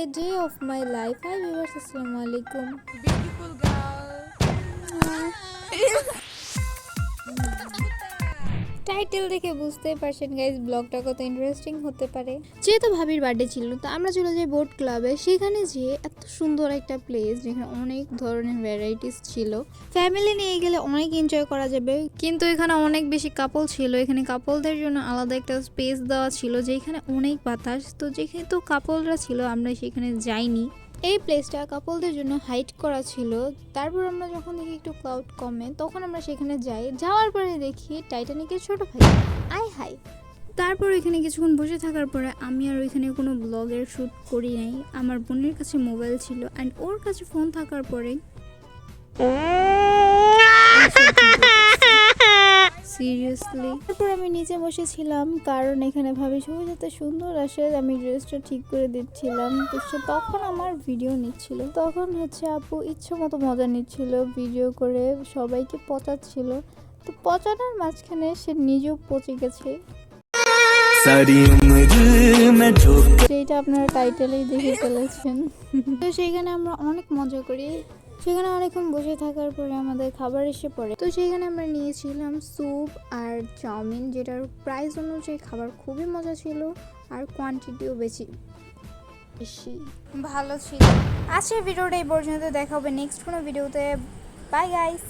day of my life. Hi viewers, assalamu alaikum. Beautiful girl. Title দেখে বুঝতেই পারছেন guys ব্লগটা কত ইন্টারেস্টিং হতে পারে। যেহেতু ভাবির বার্থডে ছিল তো আমরা চলে যাই বোট ক্লাবে। সেখানে যে এত সুন্দর একটা প্লেস যেখানে অনেক ধরনের ভ্যারাইটিস ছিল, ফ্যামিলি নিয়ে গেলে অনেক এনজয় করা যাবে। কিন্তু এখানে অনেক বেশি কাপল ছিল, এখানে কাপলদের জন্য আলাদা একটা স্পেস দেওয়া ছিল যেখানে অনেক বাতাস। তো যেহেতু কাপলরা ছিল আমরা সেখানে যাইনি। এই প্লেসটা কাপলদের জন্য হাইট করা ছিল। তারপর আমরা যখন দেখি একটু ক্লাউড কমে তখন আমরা সেখানে যাই। যাওয়ার পরে দেখি টাইটানিকের ছোট ভাই আই হাই। তারপর এখানে কিছুক্ষণ বসে থাকার পরে আমি আর ওইখানে কোনো ব্লগের শ্যুট করি নাই। আমার বোনের কাছে মোবাইল ছিল অ্যান্ড ওর কাছে ফোন থাকার পরে সিরিয়াসলি তারপর আমি নিচে বসেছিলাম কারণ এখানে ভাবি ছবি যাতে সুন্দর আসে আমি ড্রেসটা ঠিক করে দিচ্ছিলাম। তো সে তখন আমার ভিডিও নিচ্ছিল, তখন হচ্ছে আপু ইচ্ছে মতো মজা নিচ্ছিল, ভিডিও করে সবাইকে পচাচ্ছিল। তো পচানোর মাঝখানে সে নিজেও পচে গেছে, যেটা আপনারা টাইটেলেই দেখে ফেলেছেন। তো সেইখানে আমরা অনেক মজা করি। সেখানে অনেকক্ষণ বসে থাকার পরে আমাদের খাবার এসে পড়ে। তো সেইখানে আমরা নিয়েছিলাম স্যুপ আর চাউমিন, যেটার প্রাইস অনুযায়ী খাবার খুবই মজা ছিল আর কোয়ান্টিটিও বেশি ভালো ছিল। আজকের ভিডিওটা এই পর্যন্ত, দেখা হবে নেক্সট কোনো ভিডিওতে। Bye guys.